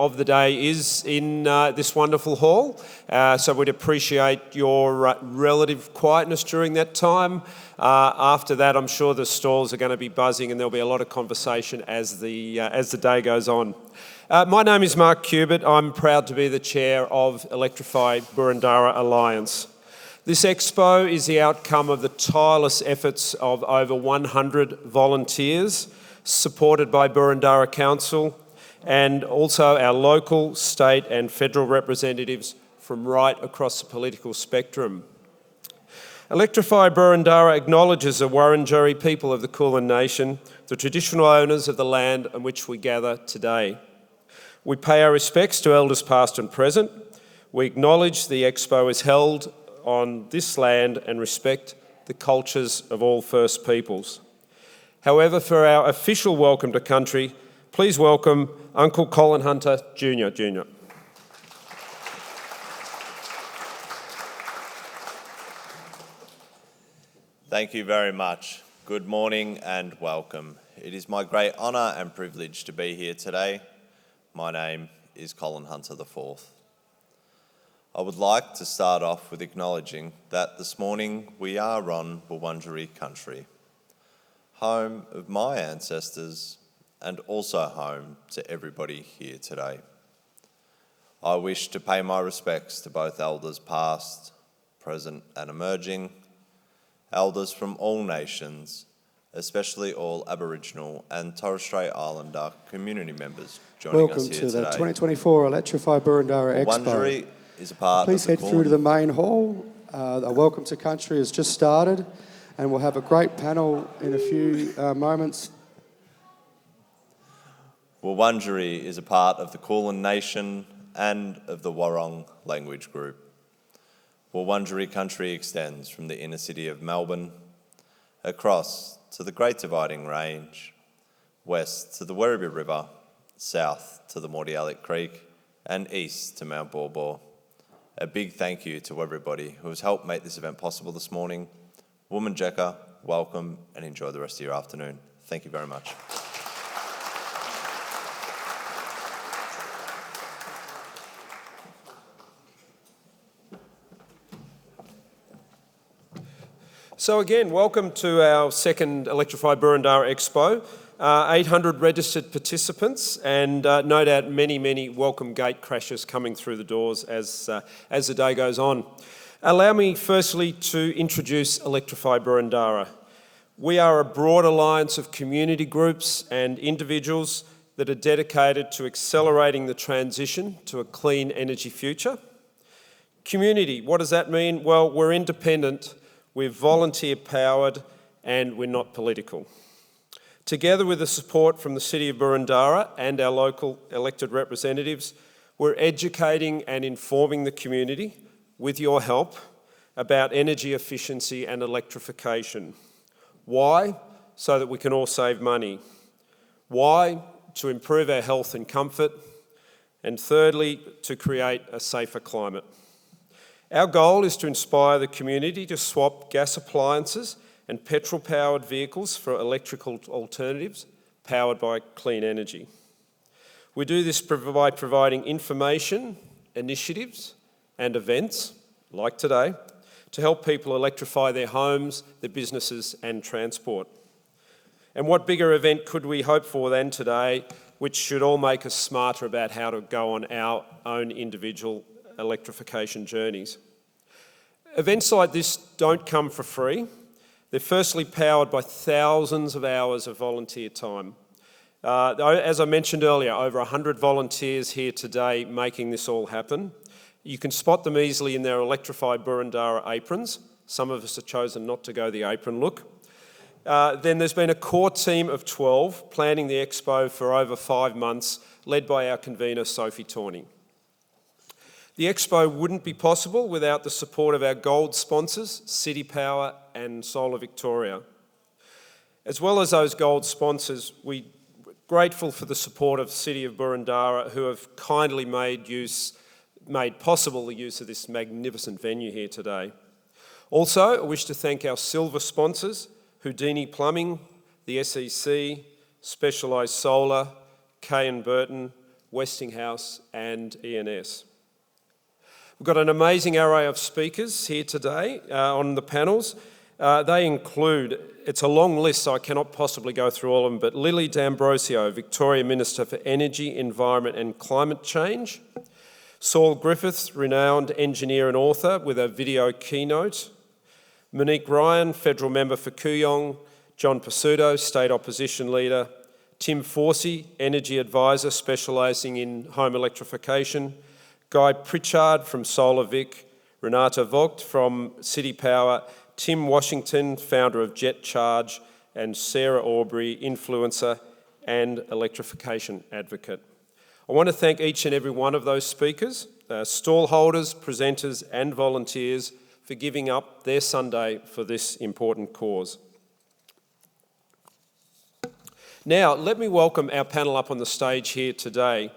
of the day is in this wonderful hall. So we'd appreciate your relative quietness during that time. After that, I'm sure the stalls are going to be buzzing and there'll be a lot of conversation as the day goes on. My name is Mark Cubitt. I'm proud to be the chair of Electrify Boroondara Alliance. This expo is the outcome of the tireless efforts of over 100 volunteers, supported by Boroondara Council, and also our local, state and federal representatives from right across the political spectrum. Electrify Boroondara acknowledges the Wurundjeri people of the Kulin Nation, the traditional owners of the land on which we gather today. We pay our respects to elders past and present. We acknowledge the Expo is held on this land and respect the cultures of all First Peoples. However, for our official welcome to country, please welcome Uncle Colin Hunter Jr. Thank you very much. Good morning and welcome. It is my great honour and privilege to be here today. My name is Colin Hunter IV. I would like to start off with acknowledging that this morning we are on Wurundjeri country, home of my ancestors and also home to everybody here today. I wish to pay my respects to both elders past, present and emerging, elders from all nations, especially all Aboriginal and Torres Strait Islander community members joining us here today. Welcome to the 2024 Electrify Boroondara Expo. Wurundjeri is a part Please head through to the main hall. A Welcome to Country has just started and we'll have a great panel in a few moments. Wurundjeri is a part of the Kulin Nation and of the Wurrung language group. Wurundjeri country extends from the inner city of Melbourne, across to the Great Dividing Range, west to the Werribee River, south to the Mordialloc Creek, and east to Mount Baw Baw. A big thank you to everybody who has helped make this event possible this morning. Wominjeka, welcome and enjoy the rest of your afternoon. Thank you very much. So again, welcome to our second Electrify Boroondara Expo. 800 registered participants and no doubt many welcome gate crashers coming through the doors as the day goes on. Allow me firstly to introduce Electrify Boroondara. We are a broad alliance of community groups and individuals that are dedicated to accelerating the transition to a clean energy future. Community, what does that mean? Well, we're independent, we're volunteer powered and we're not political. Together with the support from the City of Boroondara and our local elected representatives, we're educating and informing the community, with your help, about energy efficiency and electrification. Why? So that we can all save money. Why? To improve our health and comfort. And thirdly, to create a safer climate. Our goal is to inspire the community to swap gas appliances and petrol-powered vehicles for electrical alternatives powered by clean energy. We do this by providing information, initiatives and events, like today, to help people electrify their homes, their businesses and transport. And what bigger event could we hope for than today, which should all make us smarter about how to go on our own individual electrification journeys. Events like this don't come for free. They're firstly powered by thousands of hours of volunteer time. As I mentioned earlier, over 100 volunteers here today making this all happen. You can spot them easily in their Electrify Boroondara aprons. Some of us have chosen not to go the apron look. Then there's been a core team of 12 planning the Expo for over 5 months, led by our convener, Sophie Tawney. The Expo wouldn't be possible without the support of our gold sponsors, City Power and Solar Victoria. As well as those gold sponsors, we're grateful for the support of City of Boroondara, who have kindly made possible the use of this magnificent venue here today. Also, I wish to thank our silver sponsors, Houdini Plumbing, the SEC, Specialised Solar, Kay and Burton, Westinghouse and ENS. We've got an amazing array of speakers here today on the panels. They include, it's a long list so I cannot possibly go through all of them, but Lily D'Ambrosio, Victoria Minister for Energy, Environment and Climate Change. Saul Griffiths, renowned engineer and author with a video keynote. Monique Ryan, Federal Member for Kooyong. John Pasuto, State Opposition Leader. Tim Forsey, Energy Advisor specialising in home electrification. Guy Pritchard from SolarVic. Renata Vogt from City Power. Tim Washington, founder of Jet Charge. And Sarah Aubrey, influencer and electrification advocate. I want to thank each and every one of those speakers, stall holders, presenters and volunteers for giving up their Sunday for this important cause. Now, let me welcome our panel up on the stage here today.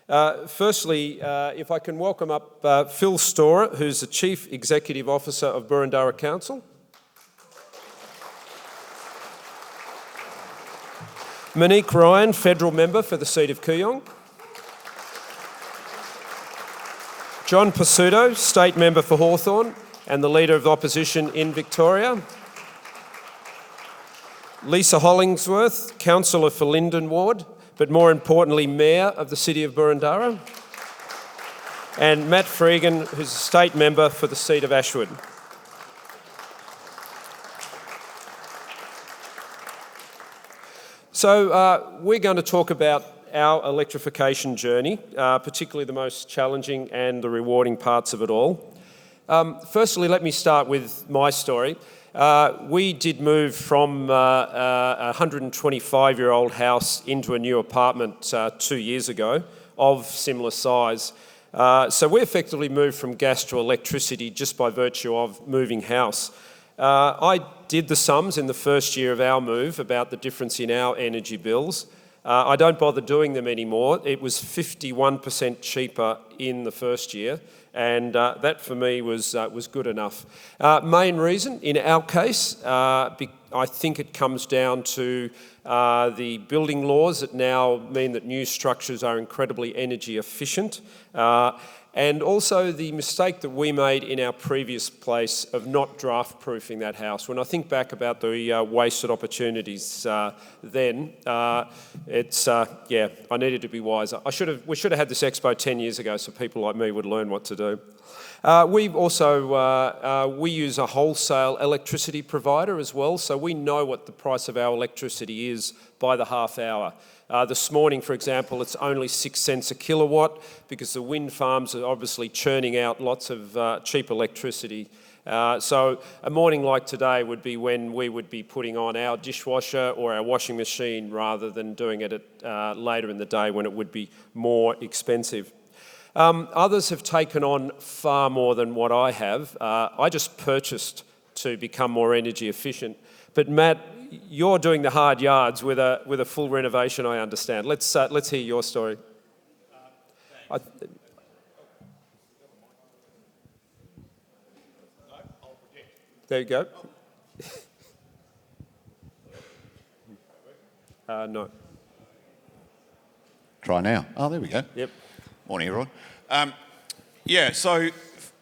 Firstly, if I can welcome up Phil Storer, who's the Chief Executive Officer of Boroondara Council. Monique Ryan, Federal Member for the seat of Kooyong. John Pasuto, State Member for Hawthorn and the Leader of the Opposition in Victoria. Lisa Hollingsworth, Councillor for Linden Ward, but more importantly, Mayor of the City of Boroondara. And Matt Freegan, who's a State Member for the seat of Ashwood. So we're going to talk about our electrification journey, particularly the most challenging and the rewarding parts of it all. Firstly, let me start with my story. We did move from a 125-year-old house into a new apartment 2 years ago of similar size. So we effectively moved from gas to electricity just by virtue of moving house. I did the sums in the first year of our move about the difference in our energy bills. I don't bother doing them anymore. It was 51% cheaper in the first year, and that for me was good enough. Main reason, in our case, I think it comes down to the building laws that now mean that new structures are incredibly energy efficient. And also the mistake that we made in our previous place of not draft-proofing that house. When I think back about the wasted opportunities then, I needed to be wiser. We should have had this expo 10 years ago so people like me would learn what to do. We use a wholesale electricity provider as well, so we know what the price of our electricity is by the half hour. This morning, for example, it's only 6 cents a kilowatt because the wind farms are obviously churning out lots of cheap electricity. So a morning like today would be when we would be putting on our dishwasher or our washing machine rather than doing it later in the day when it would be more expensive. Others have taken on far more than what I have. I just purchased to become more energy efficient. But Matt, you're doing the hard yards with a full renovation, I understand. Let's hear your story. There you go. No. Try now. Oh, there we go. Yep. Morning, everyone. So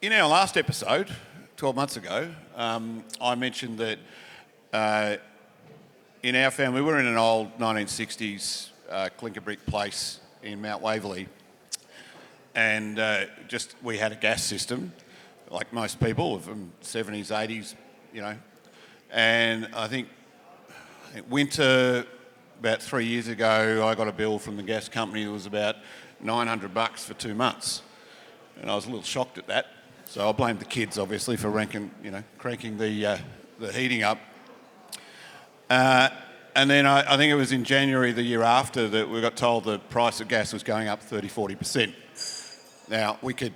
in our last episode, 12 months ago, I mentioned that in our family, we were in an old 1960s clinker brick place in Mount Waverley, and we had a gas system, like most people from 70s, 80s, and I think winter about 3 years ago, I got a bill from the gas company that was about $900 for 2 months, and I was a little shocked at that. So I blamed the kids, obviously, for cranking the heating up. And then I think it was in January the year after that we got told the price of gas was going up 30-40%. Now, we could,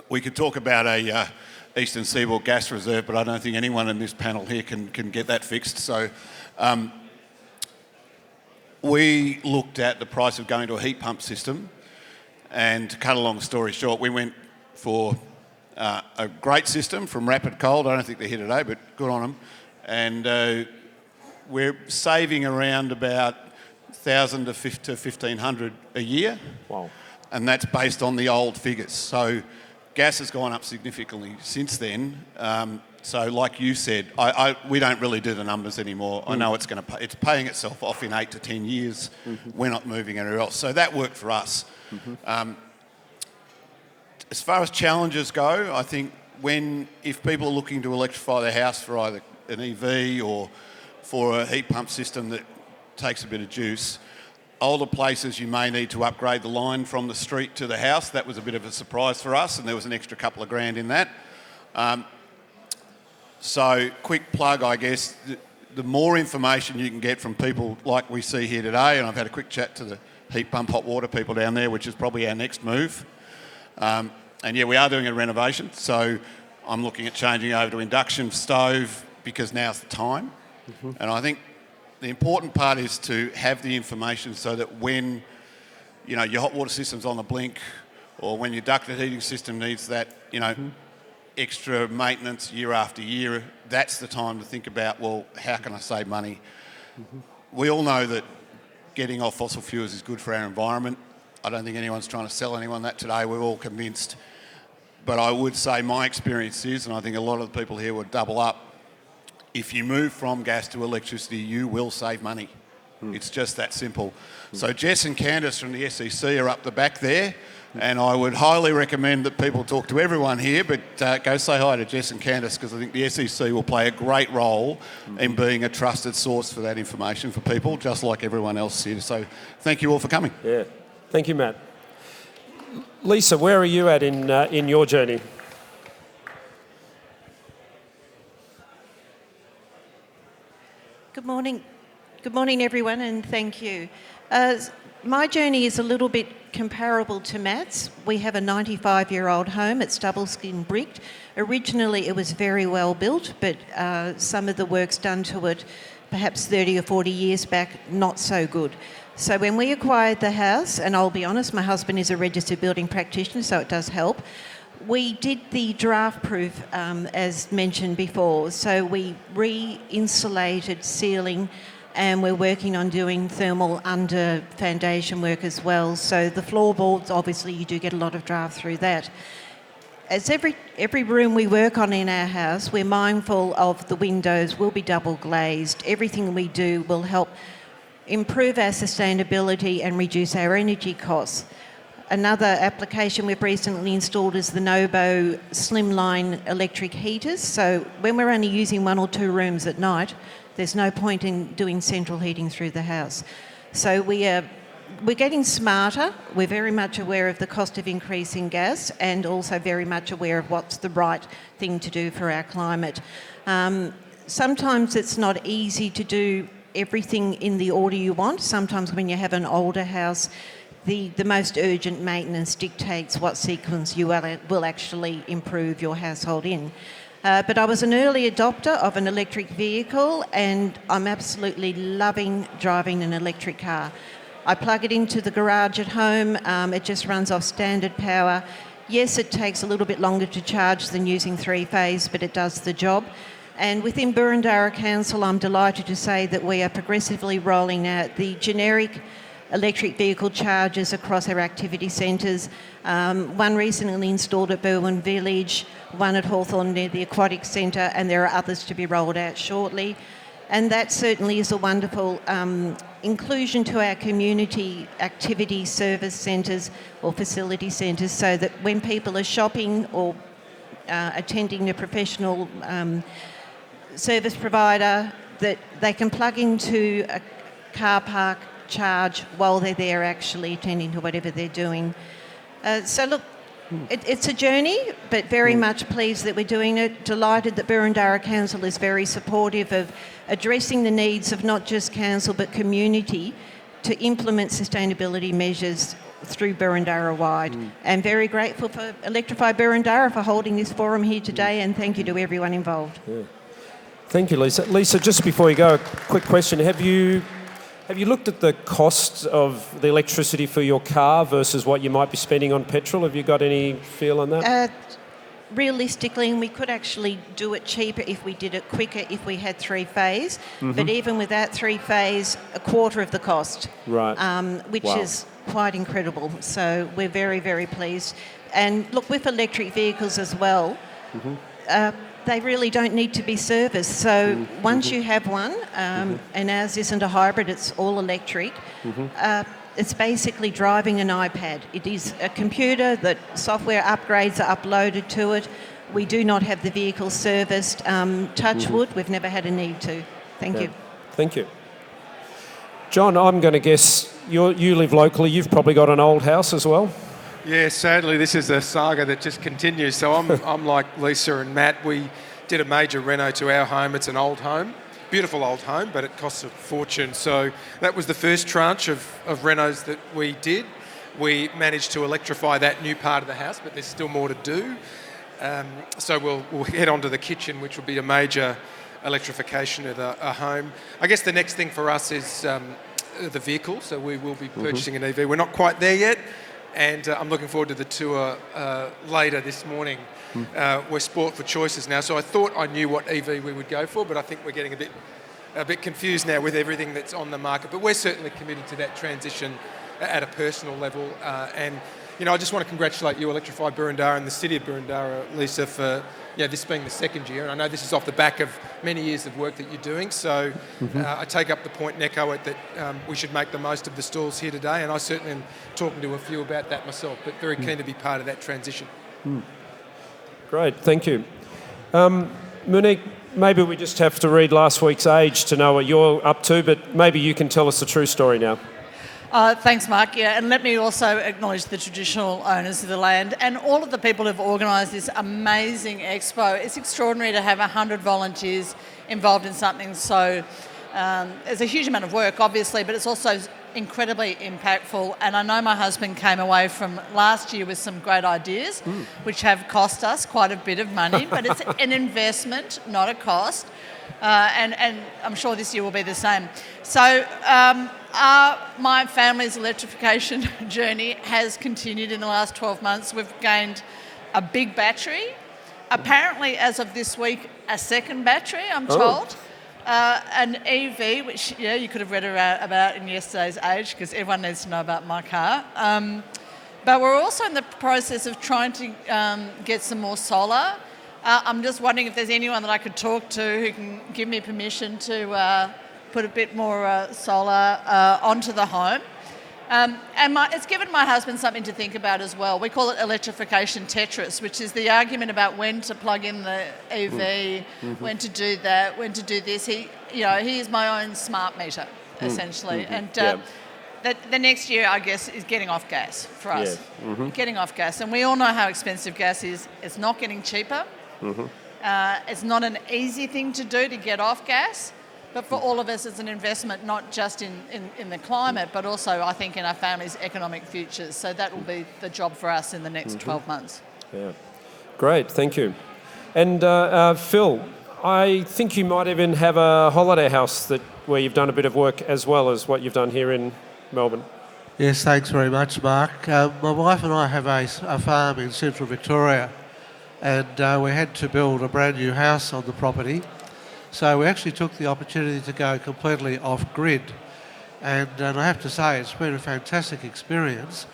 we could talk about a Eastern Seaboard gas reserve, but I don't think anyone in this panel here can get that fixed. So we looked at the price of going to a heat pump system, and to cut a long story short, we went for a great system from Rapid Cold. I don't think they're here today, but good on them. And we're saving around about 1,000 to 1,500 a year. Wow. And that's based on the old figures. So gas has gone up significantly since then. So like you said, we don't really do the numbers anymore. I know it's paying itself off in 8 to 10 years. We're not moving anywhere else. So that worked for us. As far as challenges go, I think if people are looking to electrify their house for either an EV or for a heat pump system that takes a bit of juice, older places you may need to upgrade the line from the street to the house. That was a bit of a surprise for us, and there was an extra couple of grand in that. So quick plug, I guess, the more information you can get from people like we see here today, and I've had a quick chat to the heat pump hot water people down there, which is probably our next move. And yeah, we are doing a renovation, so I'm looking at changing over to induction stove because now's the time. And I think the important part is to have the information so that when your hot water system's on the blink, or when your ducted heating system needs that extra maintenance year after year, that's the time to think about, well, how can I save money? We all know that getting off fossil fuels is good for our environment. I don't think anyone's trying to sell anyone that today. We're all convinced. But I would say my experience is, and I think a lot of the people here would double up, if you move from gas to electricity, you will save money. It's just that simple. So Jess and Candice from the SEC are up the back there, and I would highly recommend that people talk to everyone here, but go say hi to Jess and Candice, because I think the SEC will play a great role in being a trusted source for that information for people, just like everyone else here. So thank you all for coming. Yeah. Thank you, Matt. Lisa, where are you at in your journey? Good morning. Good morning, everyone, and thank you. My journey is a little bit comparable to Matt's. We have a 95-year-old home. It's double-skin bricked. Originally, it was very well built, but some of the work's done to it perhaps 30 or 40 years back, not so good. So when we acquired the house, and I'll be honest, my husband is a registered building practitioner, so it does help. We did the draft proof, as mentioned before. So we re-insulated ceiling, and we're working on doing thermal under foundation work as well. So the floorboards, obviously, you do get a lot of draft through that. As every room we work on in our house, we're mindful of the windows will be double glazed. Everything we do will help improve our sustainability and reduce our energy costs. Another application we've recently installed is the Nobo slimline electric heaters. So when we're only using 1 or 2 rooms at night, there's no point in doing central heating through the house. So we're getting smarter. We're very much aware of the cost of increasing gas, and also very much aware of what's the right thing to do for our climate. Sometimes it's not easy to do everything in the order you want. Sometimes when you have an older house, the most urgent maintenance dictates what sequence you will actually improve your household in. But I was an early adopter of an electric vehicle, and I'm absolutely loving driving an electric car. I plug it into the garage at home. It just runs off standard power. Yes, it takes a little bit longer to charge than using 3-phase, but it does the job. And within Burundara Council, I'm delighted to say that we are progressively rolling out the generic electric vehicle chargers across our activity centres. One recently installed at Berwyn Village, one at Hawthorn near the Aquatic Centre, and there are others to be rolled out shortly. And that certainly is a wonderful inclusion to our community activity service centres or facility centres, so that when people are shopping or attending a professional service provider, that they can plug into a car park, charge while they're there actually attending to whatever they're doing. So look, it's a journey, but very much pleased that we're doing it. Delighted that Burundara Council is very supportive of addressing the needs of not just council but community to implement sustainability measures through Burundara wide. And very grateful for Electrify Burundara for holding this forum here today, and thank you to everyone involved. Yeah. Thank you, Lisa. Lisa, just before you go, a quick question. Have you looked at the cost of the electricity for your car versus what you might be spending on petrol? Have you got any feel on that? realistically, and we could actually do it cheaper if we did it quicker if we had three-phase. But even without three-phase, a quarter of the cost. Right. Which Wow. is quite incredible. So we're very, very pleased. And look, with electric vehicles as well, they really don't need to be serviced. So once you have one, and ours isn't a hybrid, it's all electric, it's basically driving an iPad. It is a computer that software upgrades are uploaded to it. We do not have the vehicle serviced. Touch wood, we've never had a need to. Thank you. Thank you. John, I'm going to guess you live locally. You've probably got an old house as well. Yeah, sadly, this is a saga that just continues. So I'm like Lisa and Matt. We did a major reno to our home. It's an old home, beautiful old home, but it costs a fortune. So that was the first tranche of renos that we did. We managed to electrify that new part of the house, but there's still more to do. So we'll head on to the kitchen, which will be a major electrification of a home. I guess the next thing for us is the vehicle. So we will be purchasing an EV. We're not quite there yet. And I'm looking forward to the tour later this morning. We're sport for choices now, so I thought I knew what EV we would go for, but I think we're getting a bit confused now with everything that's on the market. But we're certainly committed to that transition at a personal level. And I just want to congratulate you, Electrify Burundara, and the City of Burundara, Lisa, for this being the second year. And I know this is off the back of many years of work that you're doing. So I take up the point, Neko, that we should make the most of the stalls here today. And I certainly am talking to a few about that myself, but very keen to be part of that transition. Great, thank you. Monique, maybe we just have to read last week's Age to know what you're up to, but maybe you can tell us the true story now. Thanks, Mark. Yeah, and let me also acknowledge the traditional owners of the land and all of the people who've organised this amazing expo. It's extraordinary to have 100 volunteers involved in something so... there's a huge amount of work, obviously, but it's also incredibly impactful. And I know my husband came away from last year with some great ideas, which have cost us quite a bit of money, but it's an investment, not a cost. And I'm sure this year will be the same. So my family's electrification journey has continued in the last 12 months. We've gained a big battery. Apparently, as of this week, a second battery, I'm told. An EV, which you could have read about in yesterday's Age, because everyone needs to know about my car. But we're also in the process of trying to get some more solar. I'm just wondering if there's anyone that I could talk to who can give me permission to put a bit more solar onto the home. And it's given my husband something to think about as well. We call it electrification Tetris, which is the argument about when to plug in the EV, when to do that, when to do this. He is my own smart meter, essentially. And the next year, I guess, is getting off gas for us. Yes. Getting off gas. And we all know how expensive gas is. It's not getting cheaper. It's not an easy thing to do to get off gas. But for all of us, it's an investment not just in the climate, but also, I think, in our family's economic futures. So that will be the job for us in the next 12 months. Yeah, great, thank you. And Phil, I think you might even have a holiday house where you've done a bit of work as well as what you've done here in Melbourne. Yes, thanks very much, Mark. My wife and I have a farm in central Victoria, and we had to build a brand new house on the property. So we actually took the opportunity to go completely off-grid. And I have to say, it's been a fantastic experience.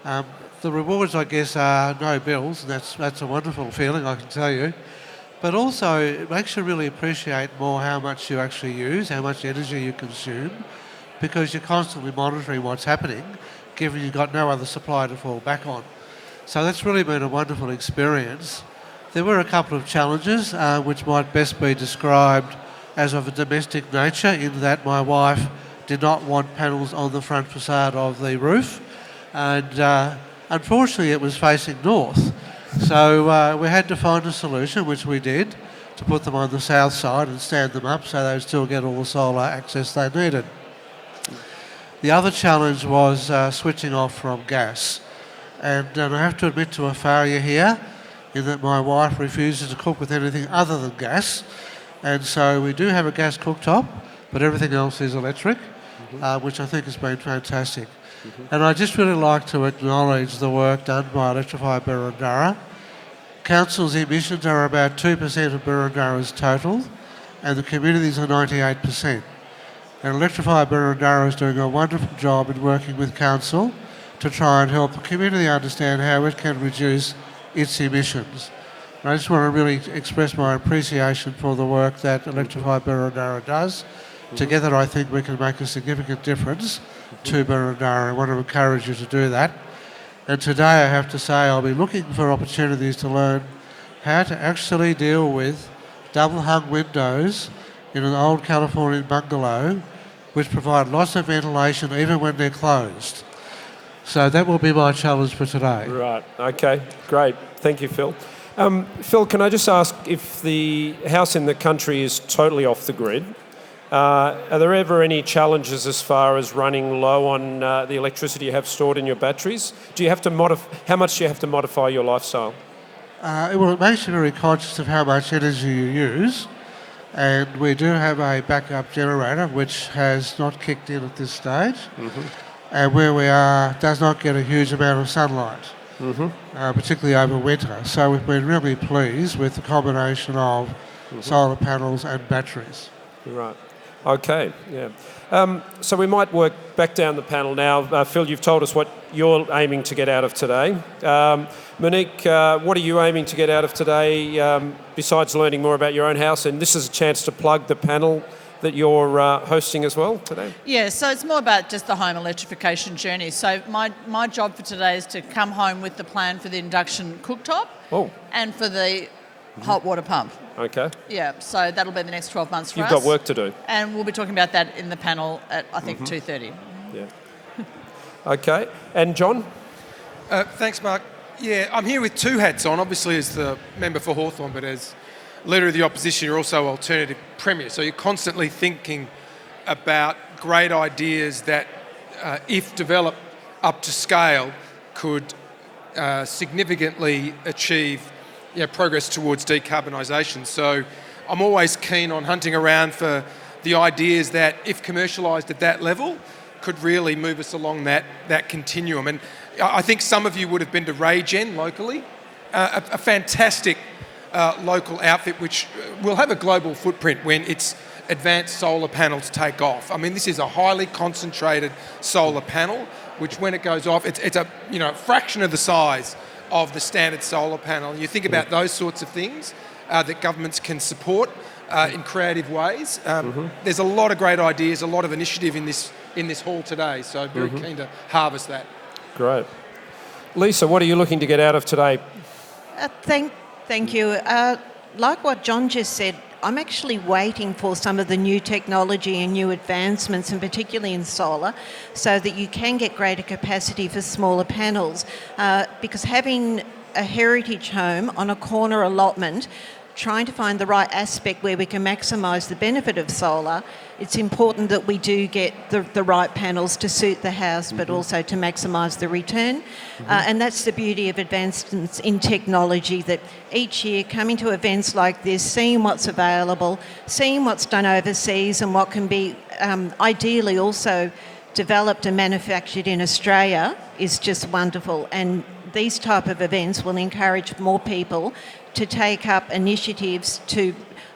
The rewards, I guess, are no bills, and that's a wonderful feeling, I can tell you. But also, it makes you really appreciate more how much you actually use, how much energy you consume, because you're constantly monitoring what's happening, given you've got no other supply to fall back on. So that's really been a wonderful experience. There were a couple of challenges which might best be described as of a domestic nature, in that my wife did not want panels on the front facade of the roof, and unfortunately it was facing north. So we had to find a solution, which we did, to put them on the south side and stand them up so they would still get all the solar access they needed. The other challenge was switching off from gas. And I have to admit to a failure here, in that my wife refuses to cook with anything other than gas. And so we do have a gas cooktop, but everything else is electric, which I think has been fantastic. And I just really like to acknowledge the work done by Electrify Burundara. Council's emissions are about 2% of Burundara's total, and the communities are 98%. And Electrify Burundara is doing a wonderful job in working with Council to try and help the community understand how it can reduce its emissions. And I just want to really express my appreciation for the work that Electrify Burundara does. Together, I think we can make a significant difference to Burundara. I want to encourage you to do that. And today, I have to say, I'll be looking for opportunities to learn how to actually deal with double-hung windows in an old Californian bungalow, which provide lots of ventilation even when they're closed. So that will be my challenge for today. Right, okay, great. Thank you, Phil. Phil, can I just ask, if the house in the country is totally off the grid, are there ever any challenges as far as running low on the electricity you have stored in your batteries? Do you have to how much do you have to modify your lifestyle? Well, it makes you very conscious of how much energy you use. And we do have a backup generator which has not kicked in at this stage. And where we are does not get a huge amount of sunlight, particularly over winter. So we've been really pleased with the combination of solar panels and batteries. Right. Okay, yeah. So we might work back down the panel now. Phil, you've told us what you're aiming to get out of today. Monique, what are you aiming to get out of today, besides learning more about your own house? And this is a chance to plug the panel that you're hosting as well today. Yeah, so it's more about just the home electrification journey. So my job for today is to come home with the plan for the induction cooktop and for the hot water pump. Okay. Yeah, so that'll be the next 12 months for us. You've got work to do. And we'll be talking about that in the panel at, I think, 2:30. Yeah. Okay. And John? Thanks, Mark. Yeah, I'm here with two hats on, obviously as the member for Hawthorn, but as Leader of the Opposition, you're also Alternative Premier. So you're constantly thinking about great ideas that, if developed up to scale, could significantly achieve progress towards decarbonisation. So I'm always keen on hunting around for the ideas that, if commercialised at that level, could really move us along that continuum. And I think some of you would have been to Raygen locally, a fantastic local outfit which will have a global footprint when its advanced solar panels take off. I mean, this is a highly concentrated solar panel, which when it goes off, it's a fraction of the size of the standard solar panel. You think about those sorts of things that governments can support in creative ways. There's a lot of great ideas, a lot of initiative in this hall today, so very keen to harvest that. Great. Lisa, what are you looking to get out of today? Thank you. Like what John just said, I'm actually waiting for some of the new technology and new advancements, and particularly in solar, so that you can get greater capacity for smaller panels. Because having a heritage home on a corner allotment, trying to find the right aspect where we can maximise the benefit of solar, it's important that we do get the right panels to suit the house, but also to maximise the return. And that's the beauty of advancements in technology, that each year coming to events like this, seeing what's available, seeing what's done overseas and what can be ideally also developed and manufactured in Australia is just wonderful. And these type of events will encourage more people to take up initiatives to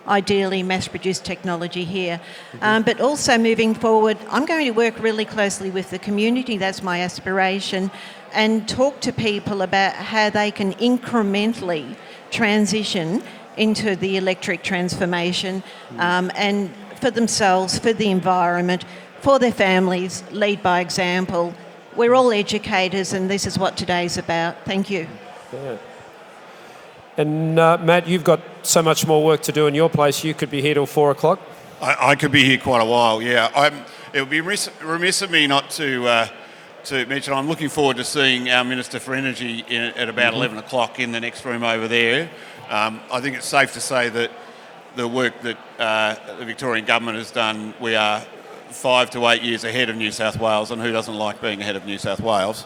ideally mass-produce technology here. But also moving forward, I'm going to work really closely with the community, that's my aspiration, and talk to people about how they can incrementally transition into the electric transformation, and for themselves, for the environment, for their families, lead by example. We're all educators, and this is what today's about. Thank you. Yeah. And Matt, you've got so much more work to do in your place. You could be here till 4 o'clock. I could be here quite a while, yeah. It would be remiss of me not to mention I'm looking forward to seeing our Minister for Energy at about 11 o'clock in the next room over there. I think it's safe to say that the work that the Victorian Government has done, we are 5 to 8 years ahead of New South Wales, and who doesn't like being ahead of New South Wales?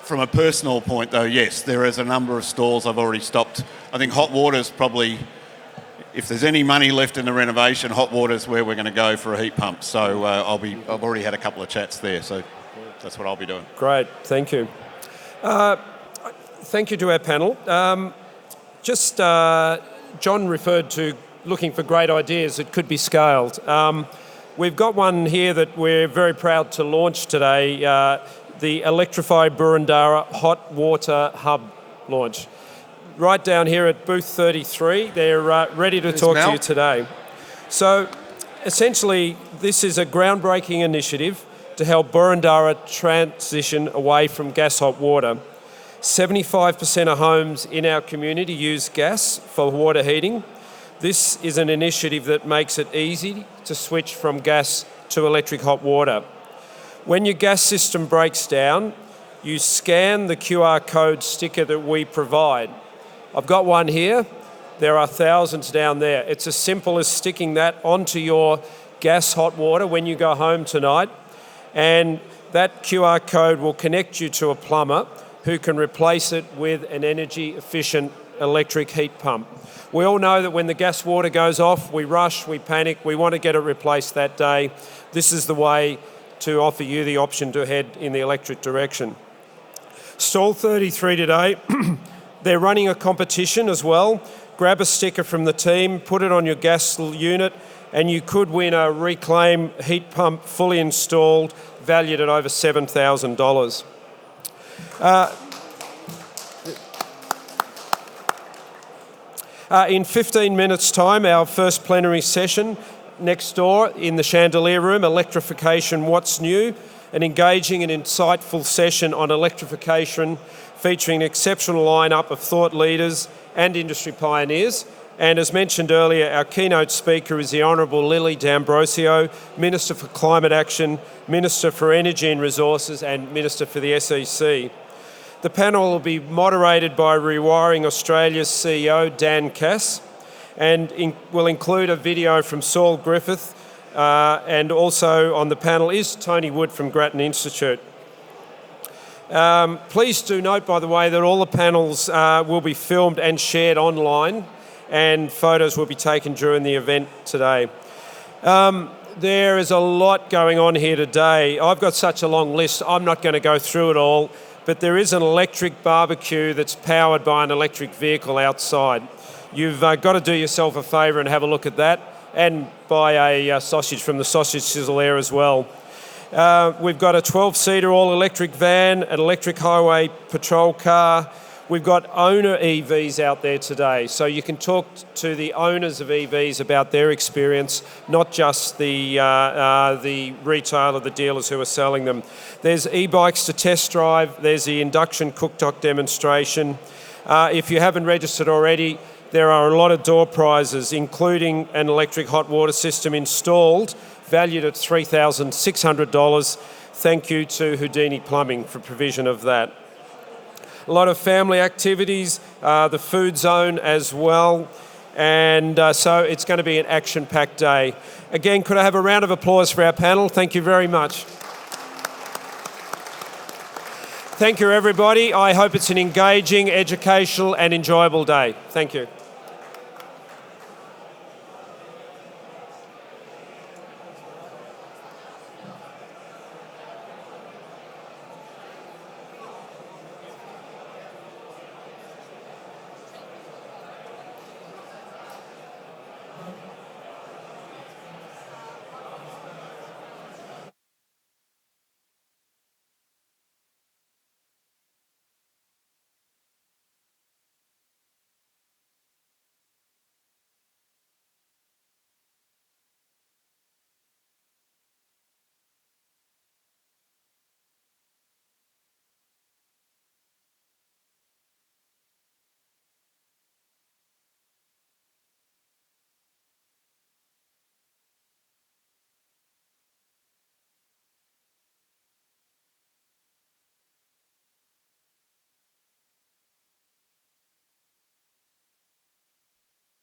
From a personal point, though, yes, there is a number of stalls I've already stopped. I think hot water's probably, if there's any money left in the renovation, hot water's where we're going to go for a heat pump. So I've already had a couple of chats there, so that's what I'll be doing. Great, thank you. Thank you to our panel. John referred to looking for great ideas that could be scaled. We've got one here that we're very proud to launch today, the Electrify Burundara Hot Water Hub launch. Right down here at booth 33, they're ready to talk to you today. So essentially, this is a groundbreaking initiative to help Burundara transition away from gas hot water. 75% of homes in our community use gas for water heating. This is an initiative that makes it easy to switch from gas to electric hot water. When your gas system breaks down, you scan the QR code sticker that we provide. I've got one here. There are thousands down there. It's as simple as sticking that onto your gas hot water when you go home tonight, and that QR code will connect you to a plumber who can replace it with an energy efficient electric heat pump. We all know that when the gas water goes off, we rush, we panic, we want to get it replaced that day. This is the way to offer you the option to head in the electric direction. Stall 33 today, they're running a competition as well. Grab a sticker from the team, put it on your gas unit, and you could win a Reclaim heat pump fully installed, valued at over $7,000. In 15 minutes' time, our first plenary session next door in the Chandelier Room, Electrification What's New, an engaging and insightful session on electrification featuring an exceptional lineup of thought leaders and industry pioneers. And as mentioned earlier, our keynote speaker is the Honourable Lily D'Ambrosio, Minister for Climate Action, Minister for Energy and Resources and Minister for the SEC. The panel will be moderated by Rewiring Australia's CEO, Dan Cass, and will include a video from Saul Griffith, and also on the panel is Tony Wood from Grattan Institute. Please do note, by the way, that all the panels will be filmed and shared online, and photos will be taken during the event today. There is a lot going on here today. I've got such a long list, I'm not going to go through it all, but there is an electric barbecue that's powered by an electric vehicle outside. You've got to do yourself a favour and have a look at that, and buy a sausage from the sausage sizzle there as well. We've got a 12-seater all-electric van, an electric highway patrol car. We've got owner EVs out there today, so you can talk to the owners of EVs about their experience, not just the retailer, the dealers who are selling them. There's e-bikes to test drive. There's the induction cooktop demonstration. If you haven't registered already, there are a lot of door prizes, including an electric hot water system installed, valued at $3,600. Thank you to Houdini Plumbing for provision of that. A lot of family activities, the food zone as well, and so it's going to be an action-packed day. Again, could I have a round of applause for our panel? Thank you very much. Thank you, everybody. I hope it's an engaging, educational and enjoyable day. Thank you.